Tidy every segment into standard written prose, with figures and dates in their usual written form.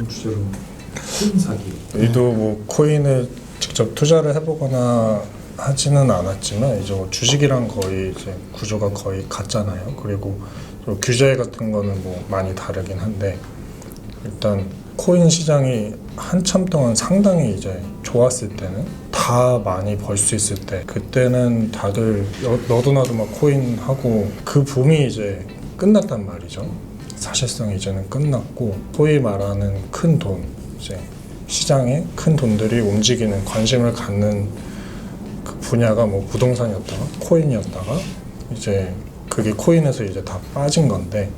이번 주제로 코인 사기. 저희도 뭐 코인을 직접 투자를 해보거나 하지는 않았지만 이제 뭐 주식이랑 거의 이제 구조가 거의 같잖아요. 그리고 또 규제 같은 거는 뭐 많이 다르긴 한데 일단 코인 시장이 한참 동안 상당히 이제 좋았을 때는 다 많이 벌 수 있을 때 그때는 다들 너도 나도 막 코인 하고 그 붐이 이제 끝났단 말이죠. 사실상 이제는 끝났고 소위 말하는 큰 돈 이제 시장에 큰 돈들이 움직이는 관심을 갖는 그 분야가 뭐 부동산이었다가 코인이었다가 이제 그게 코인에서 이제 다 빠진 건데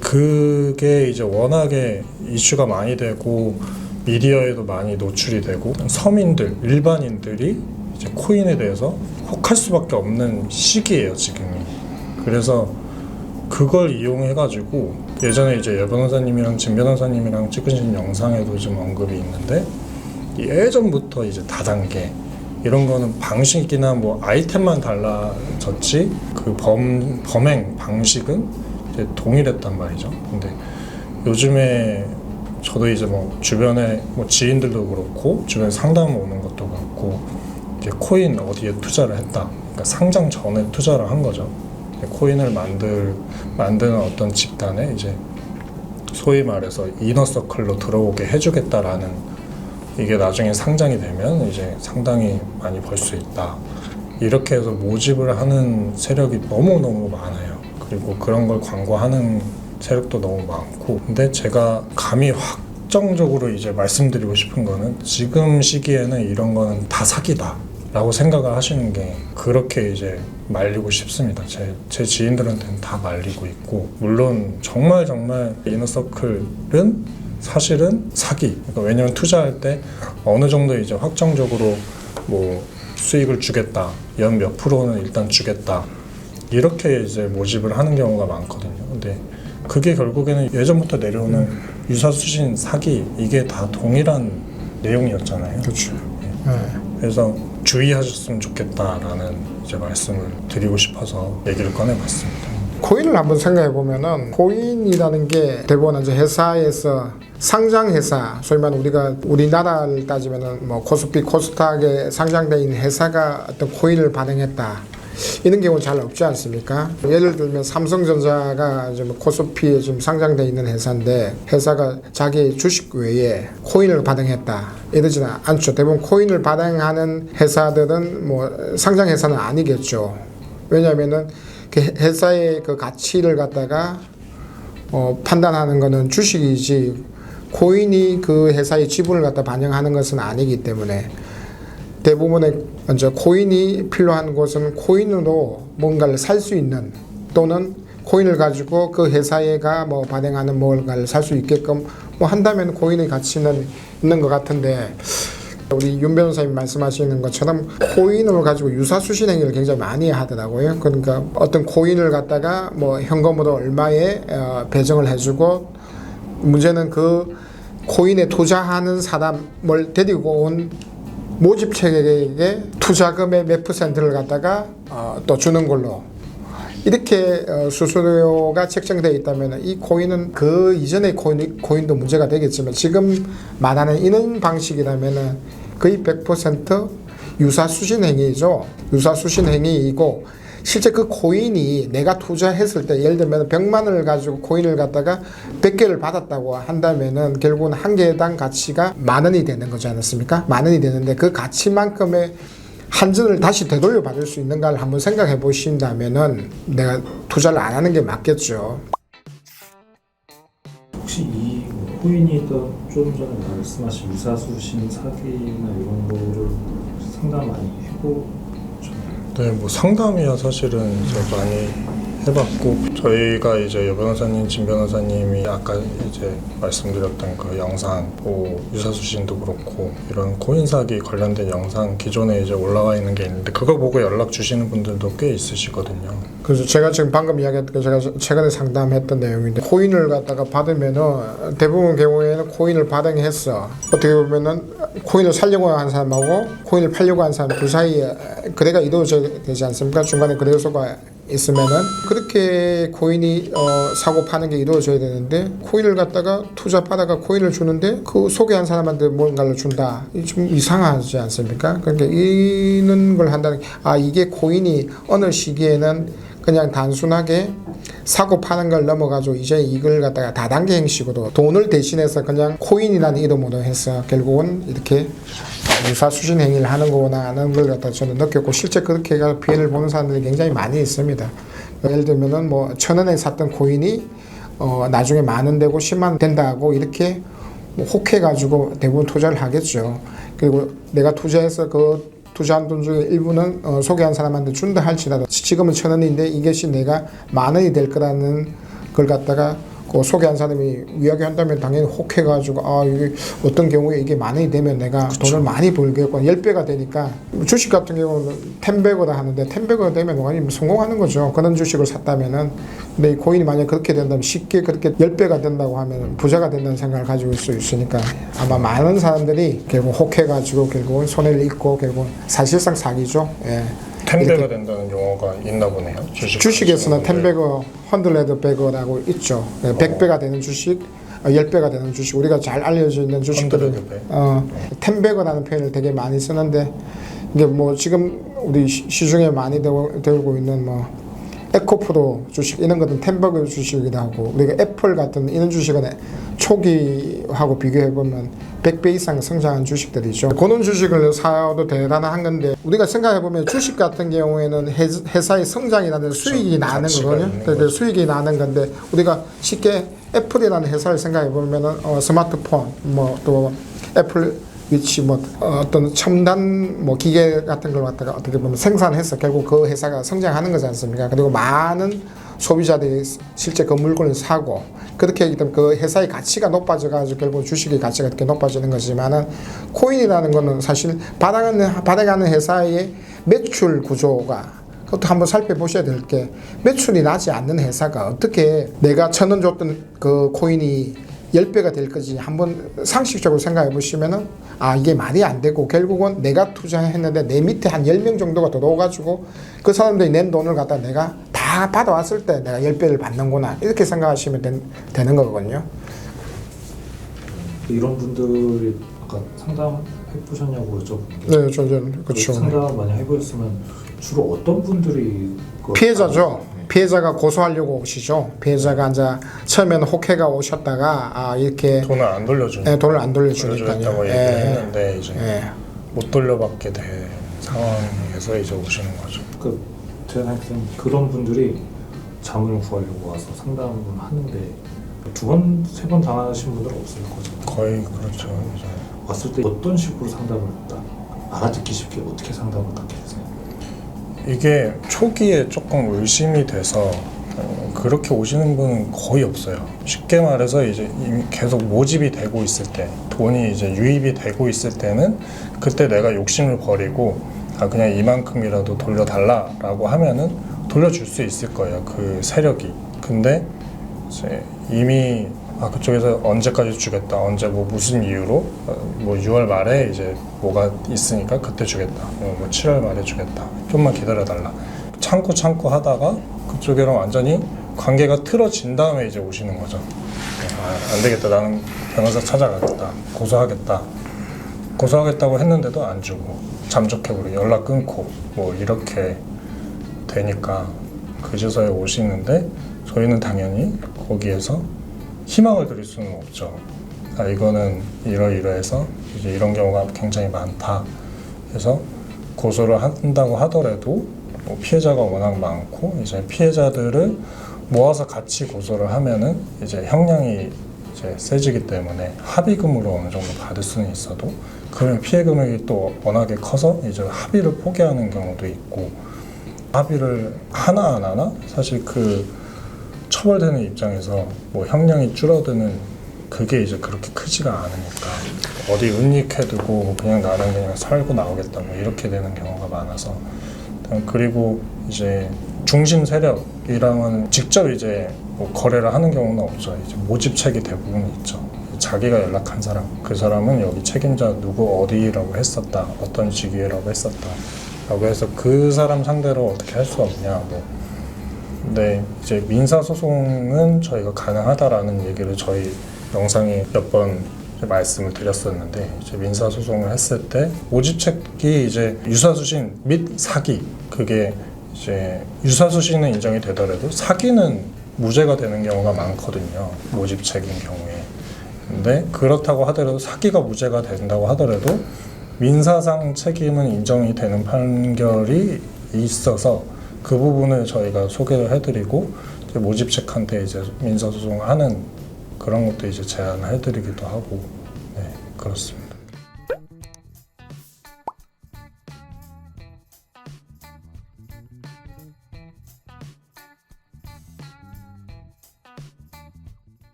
그게 이제 워낙에 이슈가 많이 되고 미디어에도 많이 노출이 되고 서민들 일반인들이 이제 코인에 대해서 혹할 수밖에 없는 시기예요 지금이. 그래서 그걸 이용해 가지고 예전에 이제 여 변호사님이랑 진 변호사님이랑 찍으신 영상에도 좀 언급이 있는데 예전부터 이제 다단계 이런 거는 방식이나 뭐 아이템만 달라졌지 그 범행 방식은 이제 동일했단 말이죠. 근데 요즘에 저도 이제 뭐 주변에 뭐 지인들도 그렇고 주변에 상담 오는 것도 그렇고 이제 코인 어디에 투자를 했다. 그러니까 상장 전에 투자를 한 거죠. 코인을 만드는 어떤 집단에 이제 소위 말해서 이너서클로 들어오게 해주겠다라는 이게 나중에 상장이 되면 이제 상당히 많이 벌 수 있다. 이렇게 해서 모집을 하는 세력이 너무너무 많아요. 그리고 그런 걸 광고하는 세력도 너무 많고. 근데 제가 감히 확정적으로 이제 말씀드리고 싶은 거는 지금 시기에는 이런 거는 다 사기다 라고 생각을 하시는 게 그렇게 이제 말리고 싶습니다. 제 지인들한테는 다 말리고 있고 물론 정말 이너서클은 사실은 사기. 그러니까 왜냐면 투자할 때 어느 정도 이제 확정적으로 뭐 수익을 주겠다. 연 몇 프로는 일단 주겠다. 이렇게 이제 모집을 하는 경우가 많거든요. 근데 그게 결국에는 예전부터 내려오는 유사수신 사기 이게 다 동일한 내용이었잖아요. 그렇죠. 네. 그래서 주의하셨으면 좋겠다라는 이제 말씀을 드리고 싶어서 얘기를 꺼내봤습니다. 코인을 한번 생각해 보면은 코인이라는 게 대부분 이제 회사에서 상장 회사, 소위 말하는 우리가 우리나라를 따지면은 뭐 코스피, 코스닥에 상장돼 있는 회사가 어떤 코인을 발행했다. 이런 경우는 잘 없지 않습니까? 예를 들면 삼성전자가 지금 코스피에 지금 상장돼 있는 회사인데 회사가 자기 주식 외에 코인을 발행했다 이러지는 않죠. 대부분 코인을 발행하는 회사들은 뭐 상장 회사는 아니겠죠. 왜냐하면은 그 회사의 그 가치를 갖다가 판단하는 것은 주식이지 코인이 그 회사의 지분을 갖다 반영하는 것은 아니기 때문에 대부분의 이제 코인이 필요한 곳은 코인으로 뭔가를 살 수 있는 또는 코인을 가지고 그 회사가 뭐 발행하는 뭔가를 살 수 있게끔 뭐 한다면 코인의 가치는 있는 것 같은데 우리 윤 변호사님 말씀하시는 것처럼 코인을 가지고 유사수신 행위를 굉장히 많이 하더라고요. 그러니까 어떤 코인을 갖다가 뭐 현금으로 얼마에 배정을 해주고 문제는 그 코인에 투자하는 사람을 데리고 온 모집책에게 투자금의 몇 %를 갖다가 또 주는 걸로 이렇게 수수료가 책정되어 있다면 이 코인은 그 이전의 코인도 문제가 되겠지만 지금 말하는 이런 방식이라면 거의 100% 유사수신 행위죠. 유사수신 행위이고 실제 그 코인이 내가 투자했을 때 예를 들면 100만 원을 가지고 코인을 갖다가 100개를 받았다고 한다면은 결국은 한 개당 가치가 10,000원이 되는 거지 않습니까? 10,000원이 되는데 그 가치만큼의 한전을 다시 되돌려 받을 수 있는가를 한번 생각해 보신다면은 내가 투자를 안 하는 게 맞겠죠. 혹시 이 코인이 또 좀 전에 말씀하신 유사수신 사기나 이런 거를 상담 많이 해보셨나요? 네, 뭐 상담이야 사실은 이제 많이 해봤고 저희가 이제 여 변호사님, 진 변호사님이 아까 이제 말씀드렸던 그 영상, 뭐 유사수신도 그렇고 이런 코인 사기 관련된 영상 기존에 이제 올라와 있는 게 있는데 그거 보고 연락 주시는 분들도 꽤 있으시거든요. 그래서 제가 지금 방금 이야기했던 게 제가 최근에 상담했던 내용인데 코인을 갖다가 받으면은 대부분 경우에는 코인을 발행했어. 어떻게 보면은 코인을 살려고 한 사람하고 코인을 팔려고 한 사람 그 사이에 거래가 이루어져야 되지 않습니까? 중간에 거래소가 있으면은 그렇게 코인이 사고 파는 게 이루어져야 되는데 코인을 갖다가 투자 받아가 코인을 주는데 그 소개한 사람한테 뭔가를 준다. 좀 이상하지 않습니까? 그러니까 이런 걸 한다는 이게 코인이 어느 시기에는 그냥 단순하게 사고 파는 걸 넘어가지고 이제 이걸 갖다가 다단계 형식으로 돈을 대신해서 그냥 코인이라는 이름으로 해서 결국은 이렇게 유사수신 행위를 하는 거구나 하는 걸 갖다 저는 느꼈고 실제 그렇게 피해를 보는 사람들이 굉장히 많이 있습니다. 예를 들면은 뭐 1,000원에 샀던 코인이 나중에 10,000원 되고 10만 원 된다고 이렇게 뭐 혹해가지고 대부분 투자를 하겠죠. 그리고 내가 투자해서 그 투자한 돈 중에 일부는 소개한 사람한테 준다 할지라도 지금은 1,000원인데 이것이 내가 10,000원이 될 거라는 걸 갖다가 그 소개한 사람이 이야기한다면 당연히 혹해가지고 이게 어떤 경우에 이게 10,000원이 되면 내가 돈을 많이 벌겠고 10배가 되니까 주식 같은 경우는 10배거다 하는데 10배가 되면 완전히 성공하는 거죠. 그런 주식을 샀다면은. 근데 이 코인이 만약 그렇게 된다면 쉽게 그렇게 10배가 된다고 하면 부자가 된다는 생각을 가지고 있을 수 있으니까 아마 많은 사람들이 결국 혹해가지고 결국은 손해를 입고 결국 사실상 사기죠. 예. 10배가 된다는 용어가 있나 보네요. 주식에서는 10배거, 100배거라고 있죠. 100배가 되는 주식, 10배가 되는 주식, 우리가 잘 알려져 있는 주식들은 10배거라는 표현을 되게 많이 쓰는데 이게 뭐 지금 우리 시중에 많이 되고 있는 뭐 에코프로 주식 이런 것은 10배거 주식이기도 하고 우리가 애플 같은 이런 주식은 초기하고 비교해 보면 100배 이상 성장한 주식들이죠. 그런 주식을 사도 대단한 건데 우리가 생각해 보면 주식 같은 경우에는 회사의 성장이라는 수익이 나는 거거든요. 그래서 수익이 나는 건데 우리가 쉽게 애플이라는 회사를 생각해 보면은 스마트폰 뭐 또 애플 위치 뭐 어떤 첨단 뭐 기계 같은 걸 갖다가 어떻게 보면 생산해서 결국 그 회사가 성장하는 거지 않습니까? 그리고 많은 소비자들이 실제 그 물건을 사고 그렇게 하기 때문에 그 회사의 가치가 높아져가지고 결국 주식의 가치가 이렇게 높아지는 거지만은 코인이라는 거는 사실 받아가는 회사의 매출 구조가 그것도 한번 살펴보셔야 될 게 매출이 나지 않는 회사가 어떻게 내가 1,000원 줬던 그 코인이 10배가 될 거지 한번 상식적으로 생각해 보시면은 이게 말이 안 되고 결국은 내가 투자했는데 내 밑에 한 10명 정도가 들어와가지고 그 사람들이 낸 돈을 갖다 내가 다 받아왔을 때 내가 10배를 받는구나 이렇게 생각하시면 되는 거거든요. 이런 분들이 아까 상담해 보셨냐고 여쭤본 게 네, 저는 그렇죠. 상담 많이 해보셨으면 주로 어떤 분들이 피해자죠. 피해자가 고소하려고 오시죠. 피해자가 이제 처음에는 혹해가 오셨다가 이렇게 돈을 안 돌려주니까 돈을 안 돌려주니까요. 얘기를 했는데 이제 못 돌려받게 된 상황에서 이제 오시는 거죠. 제가 생각할 때는 그런 분들이 자문을 구하려고 와서 상담을 하는데 2번, 3번 당하신 분들은 없을 거잖아요. 거의 그렇죠. 이제. 왔을 때 어떤 식으로 상담을 딱 알아듣기 쉽게 어떻게 상담을 그렇게 하세요? 이게 초기에 조금 의심이 돼서 그렇게 오시는 분은 거의 없어요. 쉽게 말해서 이제 이미 계속 모집이 되고 있을 때, 돈이 이제 유입이 되고 있을 때는 그때 내가 욕심을 버리고 그냥 이만큼이라도 돌려달라라고 하면은 돌려줄 수 있을 거예요. 그 세력이. 근데 이제 이미 그쪽에서 언제까지 주겠다, 언제 뭐 무슨 이유로 뭐 6월 말에 이제 뭐가 있으니까 그때 주겠다, 뭐 7월 말에 주겠다, 좀만 기다려달라, 참고 하다가 그쪽이랑 완전히 관계가 틀어진 다음에 이제 오시는 거죠. 안 되겠다, 나는 변호사 찾아가겠다, 고소하겠다고 했는데도 안 주고 잠적해버리고 연락 끊고 뭐 이렇게 되니까 그제서야 오시는데 저희는 당연히 거기에서 희망을 드릴 수는 없죠. 이거는 이러이러해서 이제 이런 경우가 굉장히 많다. 그래서 고소를 한다고 하더라도 뭐 피해자가 워낙 많고 이제 피해자들을 모아서 같이 고소를 하면은 이제 형량이 이제 세지기 때문에 합의금으로 어느 정도 받을 수는 있어도 그러면 피해 금액이 또 워낙에 커서 이제 합의를 포기하는 경우도 있고 합의를 하나 안 하나 사실 그 처벌되는 입장에서 뭐 형량이 줄어드는 그게 이제 그렇게 크지가 않으니까 어디 은닉해두고 그냥 나는 그냥 살고 나오겠다 뭐 이렇게 되는 경우가 많아서 그리고 이제 중심 세력이랑은 직접 이제 뭐 거래를 하는 경우는 없죠. 이제 모집책이 대부분 있죠. 자기가 연락한 사람, 그 사람은 여기 책임자 누구 어디라고 했었다, 어떤 시기라고 했었다 라고 해서 그 사람 상대로 어떻게 할 수 없냐 뭐 근데 이제 민사 소송은 저희가 가능하다라는 얘기를 저희 영상에 몇 번 말씀을 드렸었는데, 이제 민사 소송을 했을 때 모집책이 이제 유사수신 및 사기, 그게 이제 유사수신은 인정이 되더라도 사기는 무죄가 되는 경우가 많거든요, 모집책인 경우에. 근데 그렇다고 하더라도 사기가 무죄가 된다고 하더라도 민사상 책임은 인정이 되는 판결이 있어서 그 부분을 저희가 소개를 해드리고, 이제 모집책한테 이제 민사소송을 하는 그런 것도 이제 제안을 해드리기도 하고, 네, 그렇습니다.